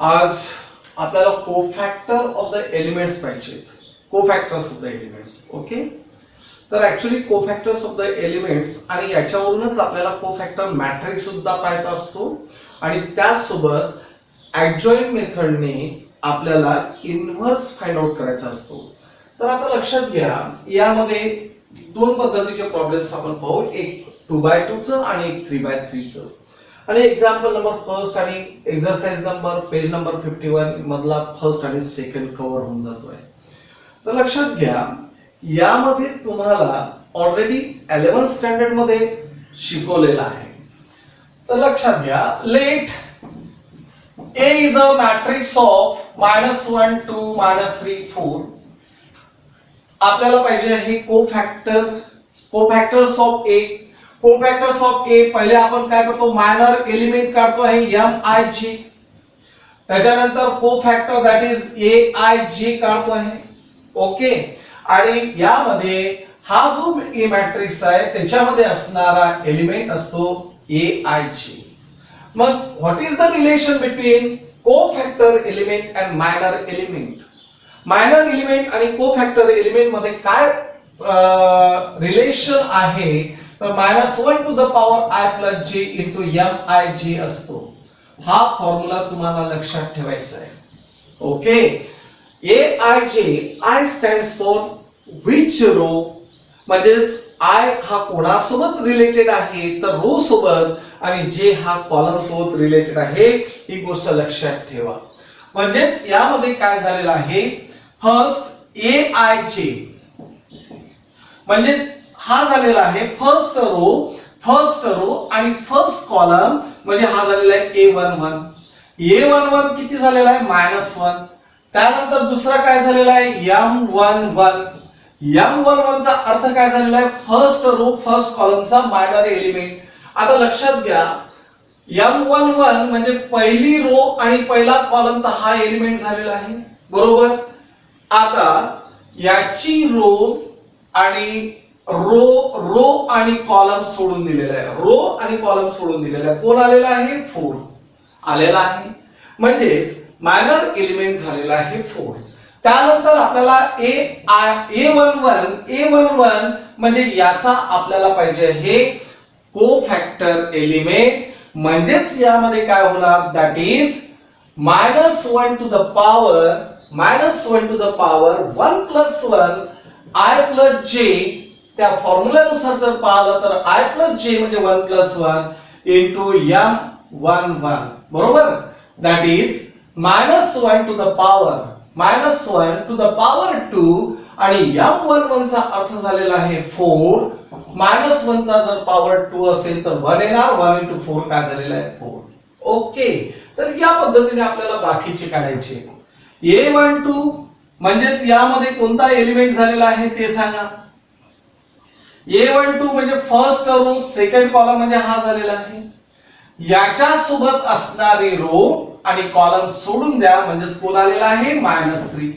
आज आपल्याला कोफॅक्टर of the elements पाहिजेत. कोफॅक्टर्स ऑफ द एलिमेंट्स. ओके, तर ऍक्च्युली कोफॅक्टर्स ऑफ द एलिमेंट्स आणि याच्यावरूनच आपल्याला कोफॅक्टर मॅट्रिक्स सुद्धा पाहायचा असतो आणि त्याचसोबत ऍडजॉइंट मेथडने आपल्याला इन्व्हर्स फाइंड आउट करायचा असतो. तर आता लक्षात घ्या, यामध्ये दोन पद्धतीचे प्रॉब्लेम्स आपण पाहू, एक 2x2 चं आणि एक 3x3 चं. आणि एक्झाम्पल नंबर फर्स्ट आणि एक्सरसाइज नंबर पेज नंबर 51 मधला फर्स्ट आणि सेकंड कव्हर होऊन जातोय. तर लक्षात घ्या, यामध्ये तुम्हाला ऑलरेडी 11th स्टँडर्ड मध्ये शिकवलेलं आहे. तर लक्षात घ्या, late A is a matrix of -1 2 -3 4. आपल्याला पाहिजे आहे कोफॅक्टर्स ऑफ A. कोफॅक्टर्स ऑफ A पहिले आपण काय करतो, मायनर एलिमेंट काढतो आहे MIJ. त्याच्यानंतर कोफॅक्टर दॅट इज AIJ काढतो आहे. ओके, आणि यामध्ये हा जो A मॅट्रिक्स आहे त्याच्यामध्ये असणारा एलिमेंट असतो AIJ. मग what is the relation between cofactor element and minor element? Minor element आणि कोफॅक्टर एलिमेंट मध्ये काय रिलेशन आहे? तर -1 to the power I plus J into MIJ असतो. हा फॉर्म्युला तुम्हाला लक्षात ठेवायचा आहे. Okay, AIJ, I stands for which row, म्हणजे I हा कोणासोबत रिलेटेड आहे तर रो सोबत, आणि J हा कॉलम सोबत रिलेटेड आहे. ही गोष्ट लक्षात ठेवा. म्हणजेच यामध्ये काय झालेलं आहे, फर्स्ट AIJ म्हणजेच हा झालेला आहे फर्स्ट रो आणि फर्स्ट कॉलम, म्हणजे हा झालेला आहे A11. A11 किती झालेला आहे, -1. त्यानंतर दुसरा काय झालेला आहे M11. M11 चा अर्थ काय झालेला आहे, फर्स्ट रो फर्स्ट कॉलमचा मायनर एलिमेंट. आता लक्षात घ्या, M11 म्हणजे पहिली रो आणि पहिला कॉलम, तर हा एलिमेंट झालेला आहे, बरोबर. आता याची रो आणि कॉलम सोडून दिलेला आहे, रो आणि कॉलम सोडून दिलेला आहे. कोण आलेला आहे, 4 आलेला आहे. म्हणजेच मायनर एलिमेंट झालेला आहे 4. त्यानंतर आपल्याला A11 म्हणजे याचा आपल्याला पाहिजे हे कोफॅक्टर एलिमेंट. म्हणजेच यामध्ये काय होणार, that is -1 to the power 1 plus 1 I plus J. त्या फॉर्म्युल्यानुसार जर पाहिलं तर I प्लस J म्हणजे 1 प्लस 1 इंटू M11, बरोबर. That is -1 to the power 2 आणि M11 चा अर्थ झालेला आहे 4. -1 चा जर पॉवर 2 असेल तर 1 येणार, 1 इंटू 4 काय झालेला आहे 4. ओके, तर या पद्धतीने आपल्याला बाकीचे काढायचे. A12 म्हणजेच यामध्ये कोणता एलिमेंट झालेला आहे ते सांगा. A12 म्हणजे फर्स्ट रो सेकंड कॉलम, म्हणजे हा झालेला आहे. याच्या सोबत असणारी रो आणि कॉलम सोडून द्या, म्हणजे कोण आलेला आहे, -3.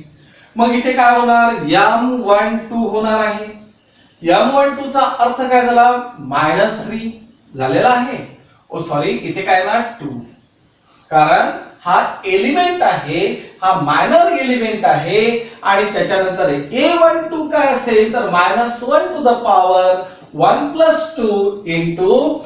मग इथे काय होणार, M12 होणार आहे. M12 चा अर्थ काय झाला, -3 झालेला आहे. ओ सॉरी, इथे काय ना 2, कारण हा एलिमेंट आहे, हा मायनर एलिमेंट आहे. आणि त्याच्यानंतर A12 काय असेल तर -1 to the power 1 plus 2 into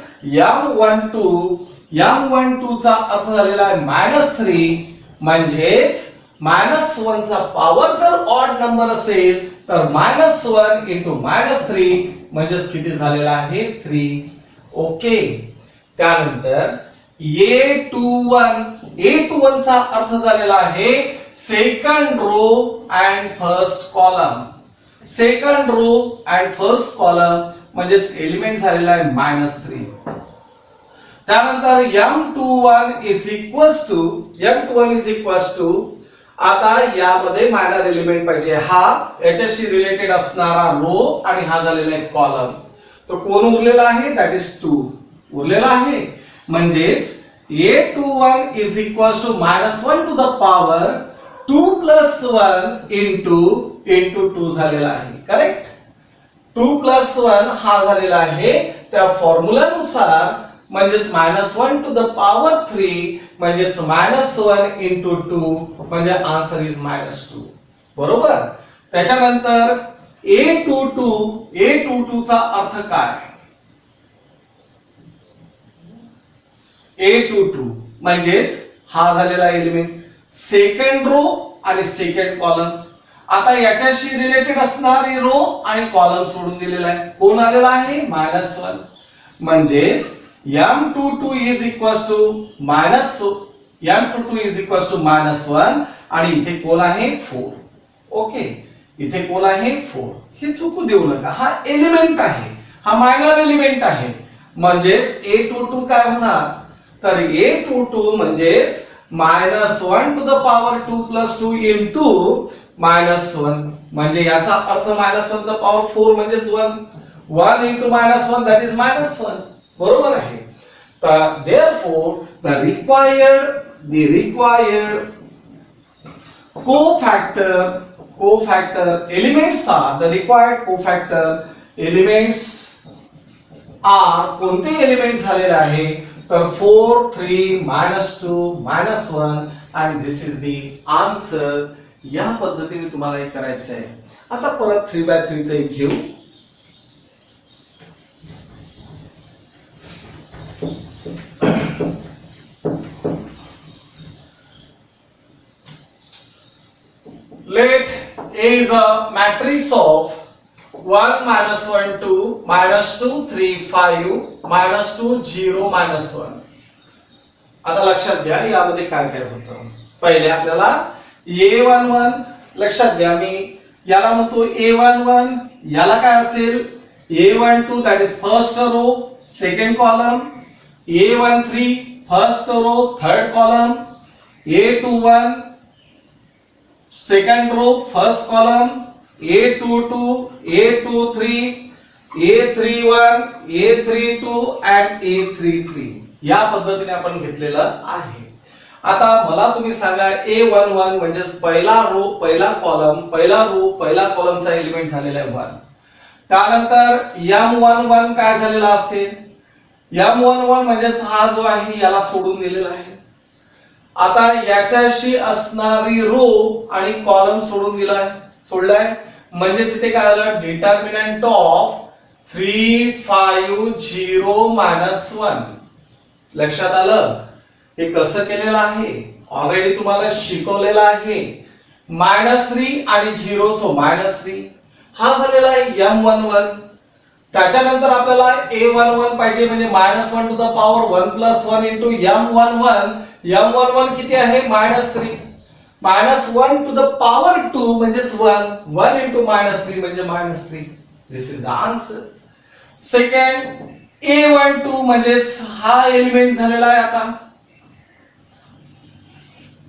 M12 चा अर्थ झालेला आहे -3. म्हणजेच -1 चा पॉवर जर ऑड नंबर असेल तर -1 इंटू -3 म्हणजेच किती झालेला आहे 3. ओके, त्यानंतर A21 चा अर्थ झालेला आहे second row and first column. Second row and first column म्हणजेच एलिमेंट झालेला आहे -3. त्यानंतर M21 इज इक्वल्स टू आता यामध्ये मायनर एलिमेंट पाहिजे, हा याच्याशी रिलेटेड असणारा रो आणि हा झालेला आहे कॉलम. तो कोण उरलेला आहे, दॅट इज 2 उरलेला आहे. म्हणजेच A21 is equals to -1 to the power 2 plus 1 into 2 झालेला आहे. करेक्ट, 2 प्लस 1 हा झालेला आहे. त्या फॉर्म्युल्यानुसार म्हणजेच -1 टू द पॉवर 3 म्हणजेच -1 into 2 म्हणजे आन्सर इज -2. बरोबर. त्याच्यानंतर A22 चा अर्थ काय? A22 म्हणजेच हा झालेला एलिमेंट, सेकंड रो आणि सेकंड कॉलम. आता याच्याशी रिलेटेड असणारी रो आणि कॉलम सोडून दिलेला आहे. कोण आलेला आहे? -1. म्हणजेच M22 इज इक्वल्स टू -1 आणि इथे कोण आहे? 4. ओके, इथे कोण आहे? 4. हे चुकू देऊ नका, हा एलिमेंट आहे, हा मायनर एलिमेंट आहे. म्हणजेच A22 काय होणार? तर A22 म्हणजेच -1 टू द पॉवर 2 + 2 into -1 म्हणजे याचा अर्थ -1 चा पॉवर 4 म्हणजेच 1 into -1 that is -1. बरोबर आहे. तर therefore the required cofactor elements are the required cofactor elements are कोणते एलिमेंट झालेले आहे? तर 4 3 -2 -1 and this is the answer. या पद्धतीने तुम्हाला हे करायचं आहे. आता परत 3x3 चे एक घेऊ. Let A is a matrix of 1 -1 2 -2 3 5 -2 0 -1. आता लक्षात घ्या यामध्ये काय काय होतं. पहिले आपल्याला A11 लक्षात घ्या, मी याला म्हणतो A11, याला काय असेल? A12 that is first row second column, A13 first row third column, A21 second row first column, A22 A23 A31 A32 and A33. या पद्धतीने आपण घेतलेलं आहे. आता मला तुम्ही सांगा A11 म्हणजेच पहिला रो पहिला कॉलमचा एलिमेंट झालेला आहे 1. त्यानंतर M11 काय झालेला असेल? M11 म्हणजेच हा जो आहे याला सोडून दिलेला आहे. आता याच्याशी असणारी रो आणि कॉलम सोडलाय म्हणजेच इथे काय झालं? Determinant of 3 5 0 -1. लक्षात आलं? हे कसं केलेलं आहे ऑलरेडी तुम्हाला शिकवलेलं आहे. -3 आणि 0 सो -3 हा झालेला आहे M11. त्याच्यानंतर आपल्याला A11 पाहिजे म्हणजे -1 to the power 1 + 1 into M11 किती आहे? -3. -1 टू द पॉवर 2 म्हणजेच 1 into -3 म्हणजे -3. This is the answer. Second A12 म्हणजेच हा एलिमेंट झालेला आहे आता.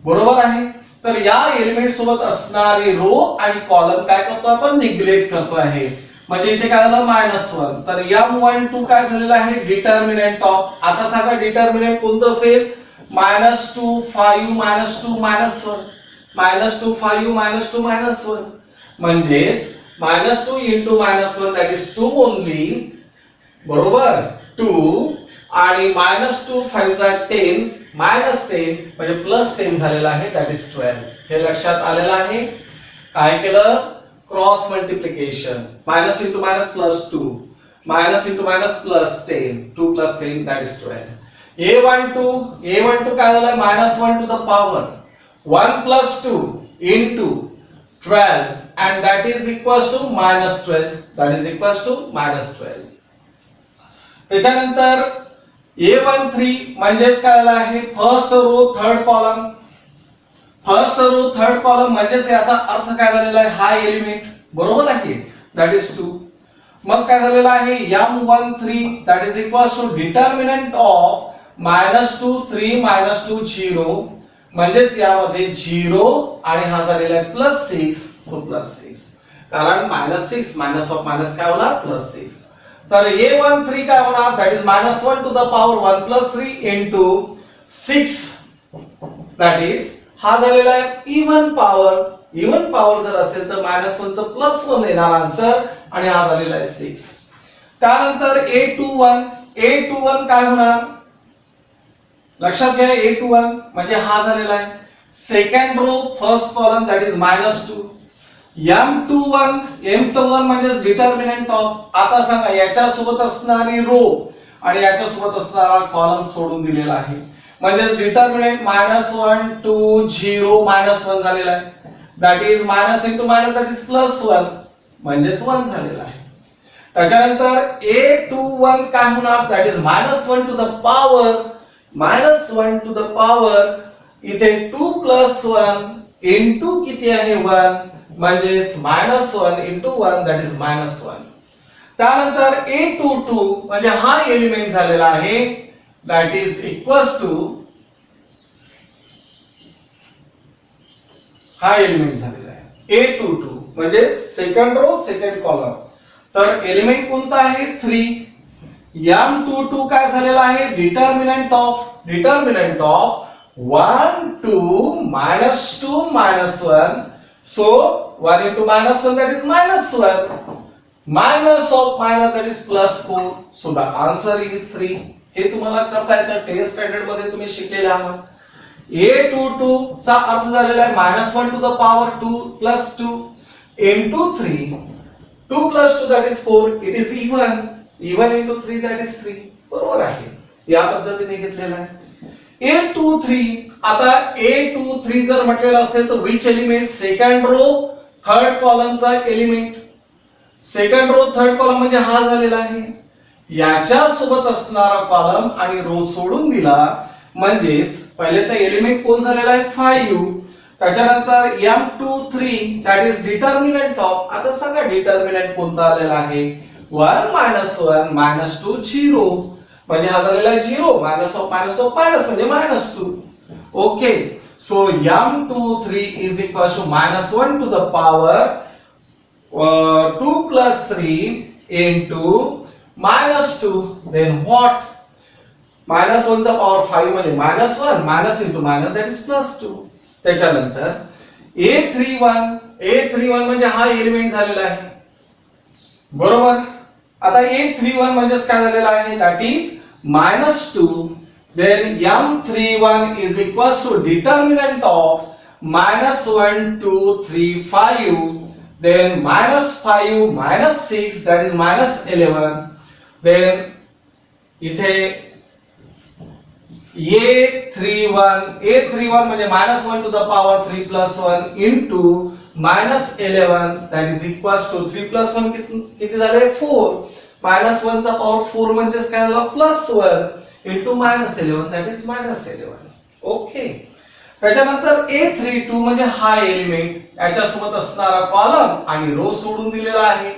बरोबर आहे. तर या एलिमेंट सोबत असणारी रो आणि कॉलम काय करतो आपण? निग्लेक्ट करतो आहे. म्हणजे इथे काय झालं? -1. तर M12 काय झालेला आहे? Determinant of. आता सांगा डिटर्मिनंट कोणतं असेल? -2 5 -2 -1 -2 5 -2 -1 म्हणजेच -2 into -1 दॅट इज 2 ओनली. बरोबर 2 आणि -2 5 10 -10 म्हणजे +10 झालेला आहे दॅट इज 12. हे लक्षात आलेलं आहे. काय केलं? Cross multiplication. Minus into minus +2 minus into minus +10 2 + 10 that is 12. A12 काय झालं? -1 to the power 1 + 2 into 12 and that is equals to -12. that is equals to -12. त्याच्यानंतर A13 म्हणजेच काय झालं आहे? First row third column. First row third column म्हणजेच याचा अर्थ काय झालेला आहे? हा एलिमेंट. बरोबर आहे दॅट इज 2. मग काय झालेला आहे? M13 that is equals to determinant of -2 3 -2 0 म्हणजेच यामध्ये 0 आणि हा झालेला आहे +6 सो +6 कारण -6 मायनस ऑफ मायनस काय होणार? +6. तर A13 काय होणार? That is -1 to the power 1 + 3 into 6 that is हा झालेला आहे इव्हन पॉवर. इव्हन पॉवर जर असेल तर -1 चं +1 येणार आन्सर आणि हा झालेला आहे 6. त्यानंतर A21 काय होणार? लक्षात घ्या A21 म्हणजे हा झालेला आहे. Second row first column that is -2. M21 म्हणजे डिटर्मिनंट ऑफ. आता सांगा याच्या सोबत असणारी रो आणि याच्या सोबत असणारा कॉलम सोडून दिलेला आहे. म्हणजे डिटर्मिनंट -1 2 0 -1 झालेला आहे. That is minus into minus that is +1 म्हणजेच 1 झालेला आहे. त्याच्यानंतर A21 काय होणार that is -1 to the power -1 to the power इथे 2 + 1 इंटू किती आहे 1 म्हणजेच -1 इंटू 1 दॅट इज -1. त्यानंतर A22 म्हणजे हा एलिमेंट झालेला आहे दॅट इज इक्वल्स टू हा एलिमेंट झालेला आहे A22 म्हणजे सेकंड रो सेकंड कॉलम. तर एलिमेंट कोणता आहे 3. M22 काय झालेला आहे determinant of 1 2 -2 -1 so 1 into -1 that is -1 minus of minus that is +4 so the answer is 3. हे तुम्हाला करता येतं 10th स्टँडर्ड मध्ये तुम्ही शिकलेले आहात. A22 चा अर्थ झालेला आहे -1 to the power 2 + 2 into 3 2 + 2 that is 4 it is even into 3 that is 3. बरोबर आहे. या पद्धतीने घेतलेला आहे. A23 आता A23 जर म्हटलेलं असेल तर विच एलिमेंट सेकंड रो थर्ड कॉलमचा element. Second row third column म्हणजे हा झालेला आहे. याच्या सोबत असणारा कॉलम आणि रो सोडून दिला म्हणजेच पहिले तर एलिमेंट कोण झालेला आहे 5. त्याच्यानंतर M23 that is determinant of. आता सांगा डिटर्मिनंट कोणता आलेला आहे 1 -1 -2 0 म्हणजे हा झालेला आहे 0 -of म्हणजे -2. Okay so M23 is equal to -1 to the power 2 + 3 into -2 then what -1 चा पॉवर 5 म्हणजे -1 minus into minus that is +2. त्याच्यानंतर A31 म्हणजे हा एलिमेंट झालेला आहे. बरोबर. आता A31 म्हणजे काय झालेला आहे that is -2 then M31 is equals to determinant of -1 2 3 5 then -5 -6 that is -11 then इथे A31 म्हणजे -1 to the power 3 + 1 into -11 that is equals to 3 + 1 किती झाले 4 -1 चा पॉवर 4 म्हणजे काय झाला +1 into -11 that is -11. ओके. त्याच्यानंतर A32 म्हणजे हा एलिमेंट याच्या सोबत असणारा कॉलम आणि रो सोडून दिलेला आहे.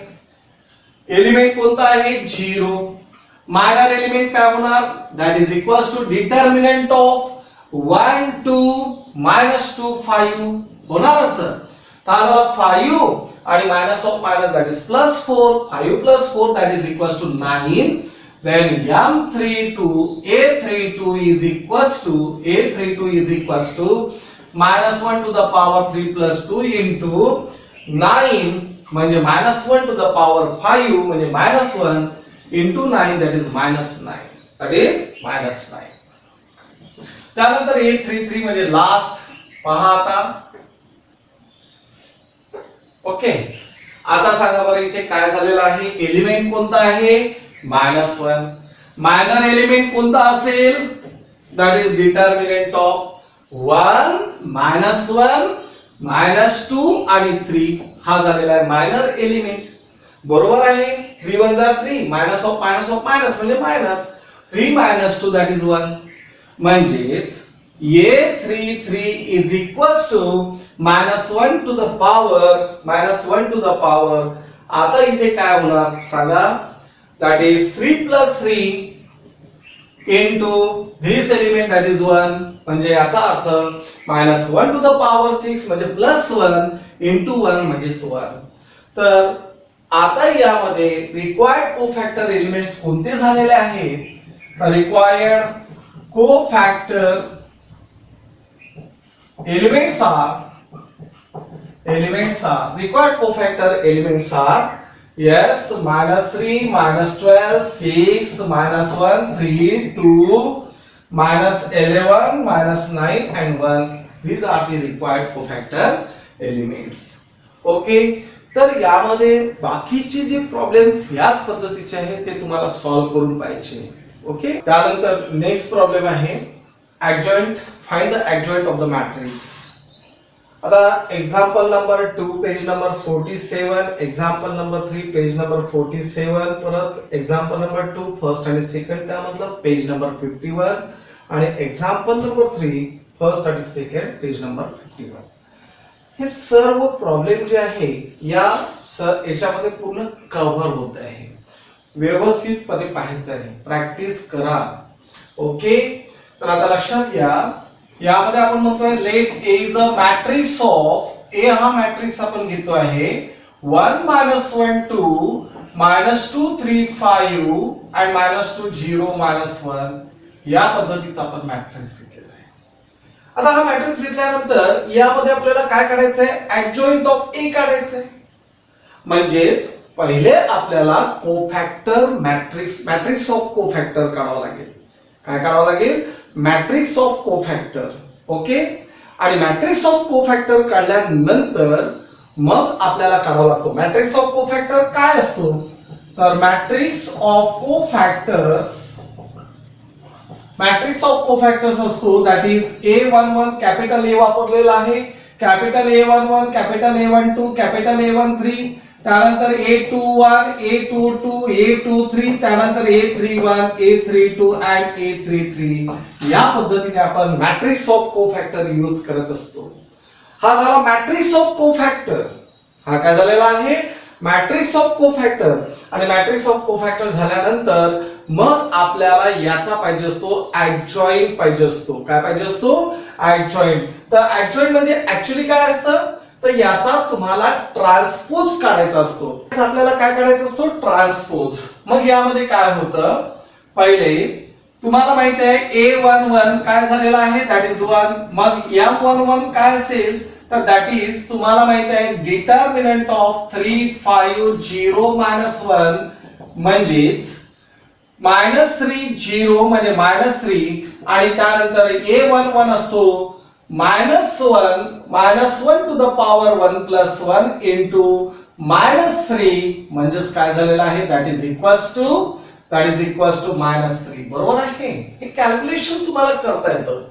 एलिमेंट कोणता आहे 0. मायनर एलिमेंट काय होणार that is equals to determinant of 1 2 -2 5 होणार असं. तर हा झाला 5 आणि -of that is +4 5 + 4 that is equals to 9. then A32 is equals to -1 to the power 3 + 2 into 9 म्हणजे -1 to the power 5 म्हणजे -1 into 9 that is -9 त्यानंतर A33 म्हणजे लास्ट पहा आता. ओके आता सांगा बरं इथे काय झालेलं आहे एलिमेंट कोणता आहे -1. मायनर एलिमेंट कोणता असेल दॅट इज डिटर्मिनंट ऑफ 1 -1 -2 आणि 3 हा झालेला आहे मायनर एलिमेंट. बरोबर आहे. 3 1 जा 3 of म्हणजे मायनस 3 - 2 दॅट इज 1 म्हणजेच A33 is equals to -1 to the power आता इथे काय होणार सांगा that is 3 + 3 into this element that is 1 म्हणजे याचा अर्थ -1 to the power 6 म्हणजे +1 into 1 म्हणजे 1. तर आता यामध्ये रिक्वायर्ड कोफॅक्टर एलिमेंट्स कोणते झालेले आहेत तर required cofactor elements are required cofactor elements are yes -3 -12 6 -1 3 2 -11, -9 and 1. These are the required cofactor elements. Okay, तर यामध्ये बाकीचे जे प्रॉब्लेम्स याच पद्धतीचे आहेत ते तुम्हाला सॉल्व्ह करून पाहिजे. ओके, त्यानंतर नेक्स्ट प्रॉब्लेम आहे adjoint. Find the adjoint of the matrix. आता example number 2 page number 47, example number 3 page number 47, परत एक्झाम्पल नंबर 2 फर्स्ट आणि सेकंड त्यामधलं पेज नंबर 51 आणि एक्झाम्पल नंबर 3 फर्स्ट आणि सेकंड पेज नंबर 51. हे सर्व प्रॉब्लेम जे आहे याच्यामध्ये पूर्ण कव्हर होत आहे. व्यवस्थितपणे पाहायचं आहे, प्रॅक्टिस करा. ओके, तर आता लक्षात घ्या, यामध्ये आपण म्हणतोय let A is a matrix of, A हा मॅट्रिक्स आपण घेतो आहे 1 -1 2 -2 3 5 and -2 0 -1. या पद्धतीचा आपण मॅट्रिक्स घेतलेला आहे. आता हा मॅट्रिक्स घेतल्यानंतर यामध्ये आपल्याला काय काढायचंय, ऍडजॉइंट ऑफ ए काढायचंय. म्हणजेच पहिले आपल्याला कोफॅक्टर मॅट्रिक्स ऑफ कोफॅक्टर काढावं लागेल. काय काढावं लागेल, मॅट्रिक्स ऑफ कोफॅक्टर. ओके, आणि मॅट्रिक्स ऑफ कोफॅक्टर काढल्यानंतर मग आपल्याला काढावा लागतो मॅट्रिक्स ऑफ कोफॅक्टर काय असतो. तर मॅट्रिक्स ऑफ कोफॅक्टर्स असतो दॅट इज A11, कॅपिटल ए वापरलेला आहे, capital A11, capital A12, capital A13, त्यानंतर A21, A22, A23, त्यानंतर A31, A32 and A33. या पद्धतीने आपण मॅट्रिक्स ऑफ कोफॅक्टर यूज करत असतो. हा झाला मॅट्रिक्स ऑफ कोफॅक्टर. हा काय झालेला आहे, मॅट्रिक्स ऑफ कोफॅक्टर. आणि मॅट्रिक्स ऑफ कोफॅक्टर झाल्यानंतर मग आपल्याला याचा पाहिजे असतो ऍडजॉइंट पाहिजे असतो. काय पाहिजे असतो, ऍडजॉइंट. तर ऍडजॉइंट म्हणजे ऍक्च्युअली काय असतं, तर याचा तुम्हाला ट्रान्सपोज काढायचा असतो. आपल्याला काय काढायचा असतो, ट्रान्सपोज. मग यामध्ये काय होतं, पहिले तुम्हाला माहिती आहे A11 काय झालेला आहे, दॅट इज 1. मग M11 काय असेल, तर दॅट इज तुम्हाला माहिती आहे डिटर्मिनंट ऑफ 3 5 0 -1 म्हणजेच -3 0 म्हणजे -3 आणि त्यानंतर A11 असतो -1 to the power 1 plus 1 into -3 म्हणजेच काय झालेलं आहे, दॅट इज इक्वल्स टू -3. बरोबर आहे. हे कॅल्क्युलेशन तुम्हाला करता येतं.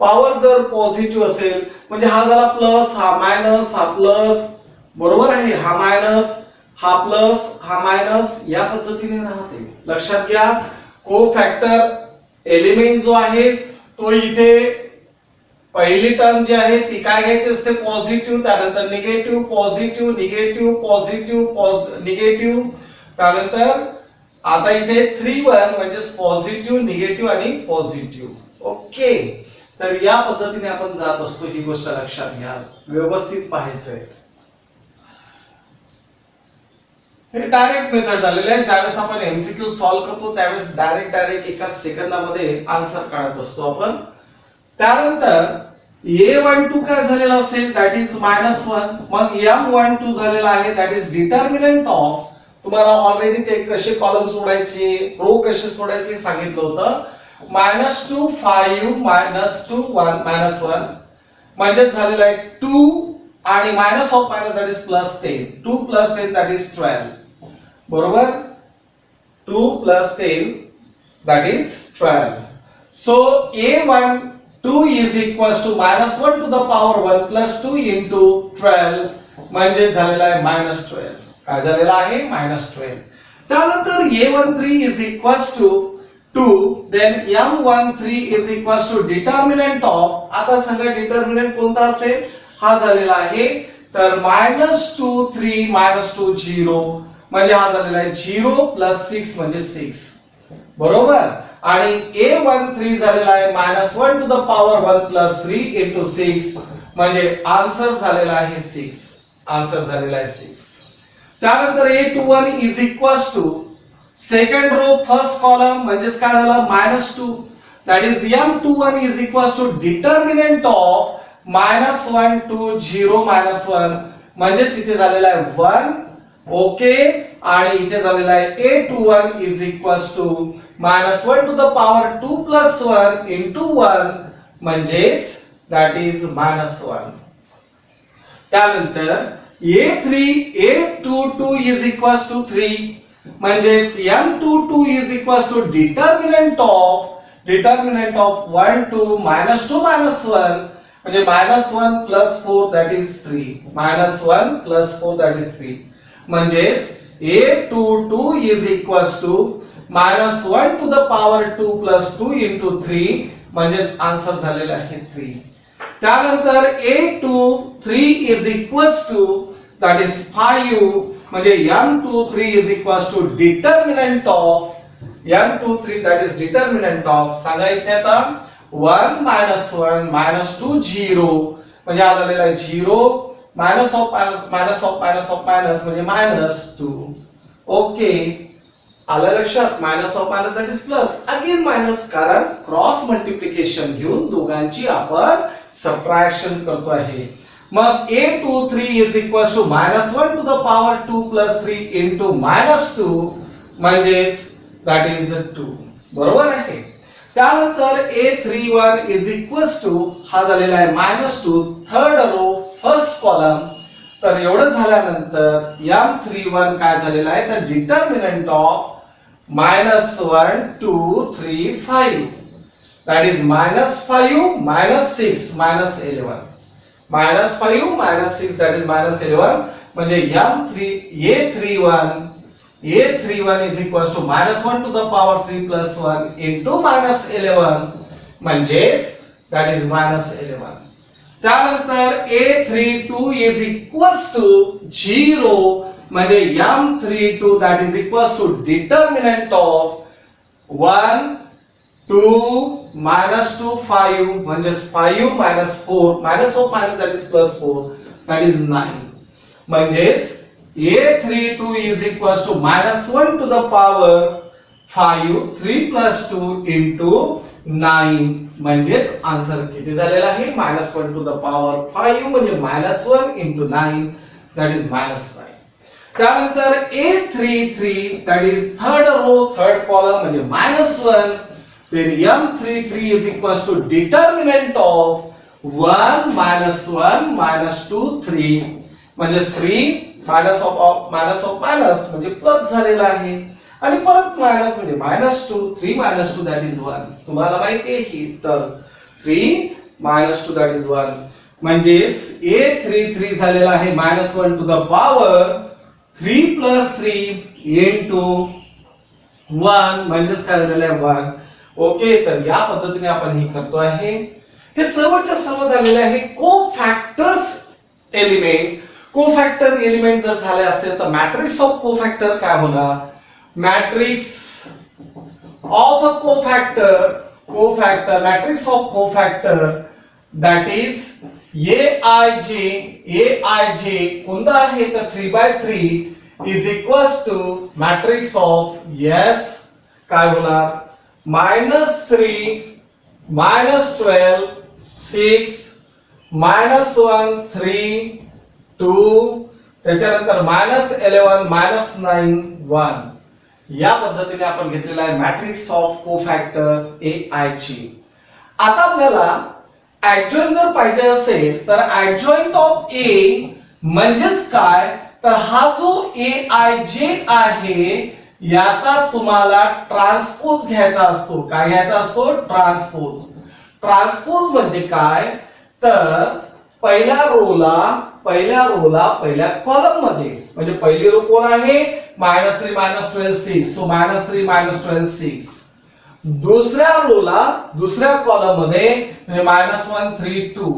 पॉवर जर पॉझिटिव्ह असेल म्हणजे हा झाला प्लस, हा मायनस, हा प्लस. बरोबर आहे, हा मायनस, हा प्लस, हा मायनस, या पद्धतीने राहते. लक्षात घ्या, कोफॅक्टर एलिमेंट जो आहे तो इथे पहिली टर्म जी आहे ती काय घ्यायची असते, पॉझिटिव्ह, त्यानंतर negative, positive, negative, positive, negative. त्यानंतर आता इथे 3 1 म्हणजे पॉझिटिव्ह, निगेटिव्ह आणि पॉझिटिव्ह. ओके, तर या पद्धतीने आपण जात असतो. ही गोष्ट लक्षात घ्या, व्यवस्थित पाहायचंय. हे डायरेक्ट मेथड झालेले आहे. ज्यावेळेस आपण एमसीक्यू सॉल्व्ह करतो त्यावेळेस डायरेक्ट एका सेकंदामध्ये आन्सर काढत असतो आपण. त्यानंतर A12 काय झालेला असेल, दॅट इज -1. मग M12 झालेला आहे दॅट इज डिटर्मिनंट ऑफ, तुम्हाला ऑलरेडी ते कसे कॉलम सोडायचे, रो कसे सोडायचे सांगितलं होतं. -2 5 -2 1 -1 म्हणजे झालेला आहे 2 आणि minus of minus that is +10. 2 + 10 that is 12. बरोबर, 2 + 10 that is 12. So A12 is equals to -1 to the power 1 plus 2 into 12 म्हणजे झालेला आहे -12. काय झालेला आहे, -12. त्यानंतर A13 is equals to 2, then M13 is equals to determinant of, आता सांगा डिटर्मिनंट कोणता असेल, हा झालेला आहे तर -2 3 -2 0 म्हणजे हा झालेला आहे 0 + 6 म्हणजे 6. बरोबर, आणि A13 झालेला आहे -1 to the power 1 plus 3 into 6 म्हणजे आन्सर झालेला आहे 6. आन्सर झालेला आहे 6. त्यानंतर A21 is equals to second row first column म्हणजेच काय झालं, -2. That is M21 is equals to determinant of -1 to 0 -1 म्हणजेच इथे झालेला आहे 1. ओके, आणि इथे झालेला आहे A21 is equals to minus 1 to the power 2 plus 1 into 1 म्हणजेच दॅट इज -1. त्यानंतर A22 इज इक्वल्स टू 3 म्हणजेच M22 is equals to determinant of 1 to -2 -1 म्हणजे -1 plus 4 that is 3 -1 plus 4 that is 3 म्हणजेच A22 is equals to -1 to the power 2 plus 2 into 3 म्हणजेच answer झालेला आहे 3. त्यानंतर A23 is equals to that is 5 म्हणजे M23 is equals to determinant of M23 that is determinant of सांगा इथे आता 1 -1 -2 0 म्हणजे हा झालेला आहे 0 minus of minus म्हणजे -2. ओके आलं लक्षात. Minus of minus that is plus again minus कारण क्रॉस मल्टिप्लिकेशन घेऊन दोघांची आपण सबट्रॅक्शन करतो आहे. मग A23 is equals to -1 to the power 2 plus 3 into -2 म्हणजेच that is 2 बरोबर आहे. त्यानंतर A31 is equals to हा झालेला आहे -2 थर्ड रो फर्स्ट कॉलम. तर एवढं झाल्यानंतर M31 काय झालेला आहे तर determinant of -1 2 3 5 that is -5 -6 -11 -5 -6 that is -11 म्हणजे A31 is equals to -1 to the power 3 plus 1 into -11 म्हणजेच that is -11. त्यानंतर A32 is equals to 0 म्हणजे M32 that is equals to determinant of 1 2 -2 5 म्हणजेच 5 -4 minus of minus that is plus 4 that is 9 म्हणजेच A32 is equals to -1 to the power 5 3 plus 2 into 9 म्हणजेच answer किती झालेला आहे -1 to the power 5 म्हणजे -1 into 9 that is -9. त्यानंतर A33 that is third row third column म्हणजे -1 then M33 is equals to determinant of 1 -1 -2 3 म्हणजे 3 minus of minus म्हणजे plus झालेला आहे आणि परत मायनस म्हणजे -2 3 -2 दॅट इज 1. तुम्हाला माहिती आहे ही टर्म 3 -2 दॅट इज 1 म्हणजेच A33 झालेला आहे -1 to the power 3 plus 3 into 1 म्हणजेच काय झालेलं आहे 1. ओके तर या पद्धतीने आपण हे करतो आहे. हे सर्वच्या सर्व झालेले आहे कोफॅक्टर्स एलिमेंट. कोफॅक्टर एलिमेंट जर झाले असेल तर मॅट्रिक्स ऑफ कोफॅक्टर काय होणार matrix of a cofactor matrix of cofactor that is AIJ कोणता आहे तर 3/3 is equals to matrix of S काय होणार -3 -12 6 -1 3 2 त्याच्यानंतर -11 -9 1 या पद्धतीने आपण घेतलेला आहे मॅट्रिक्स ऑफ कोफॅक्टर AIJ. आता आपल्याला ऍडजॉइंट जर पाहिजे असेल तर ऍडजॉइंट ऑफ A म्हणजेच काय तर हा जो AIJ आहे याचा तुम्हाला ट्रान्सपोज घ्यायचा असतो. काय घ्यायचा असतो ट्रान्सपोज. ट्रान्सपोज म्हणजे काय तर पहिल्या रोला पहिल्या कॉलम मध्ये म्हणजे पहिली रो कोण आहे -3 -12 6 सो -3 -12 6. दुसऱ्या रोला दुसऱ्या कॉलम मध्ये म्हणजे -1 3 2.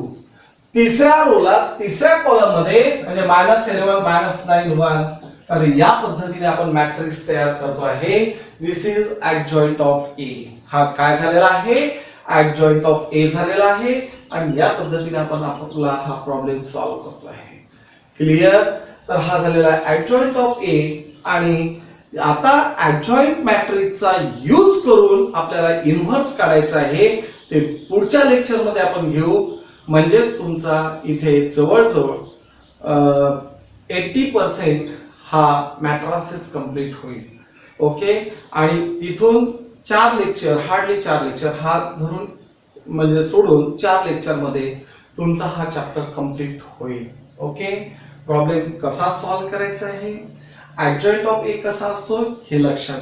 तिसऱ्या रोला तिसऱ्या कॉलम मध्ये म्हणजे -11 -9 1. तर या पद्धतीने आपण मॅट्रिक्स तयार करतो आहे. दिस इज ऍडजॉइंट ऑफ A. हा काय झालेला आहे ऍडजॉइंट ऑफ A झालेला आहे आणि या पद्धतीने आपण आपला हा प्रॉब्लेम सॉल्व्ह करतो आहे. क्लियर. तर हा झालेला आहे ऍडजॉइंट ऑफ A आणि आता ऍडजॉइंट मॅट्रिक्सचा यूज करून आपल्याला इन्व्हर्स काढायचा आहे. ते पुढच्या लेक्चर मध्ये आपण घेऊ म्हणजेच तुमचा इथे जवळजवळ 80% हा मॅट्रिसेस कंप्लीट होईल. ओके आणि तिथून 4 लेक्चर, हार्डली 4 लेक्चर हात धरून म्हणजे सोडून 4 लेक्चर मध्ये तुमचा हा चॅप्टर कम्प्लीट होईल. ओके, प्रॉब्लेम कसा सॉल्व्ह करायचा आहे, ऍडजॉइंट ऑफ ए कसा असतो हे लक्षात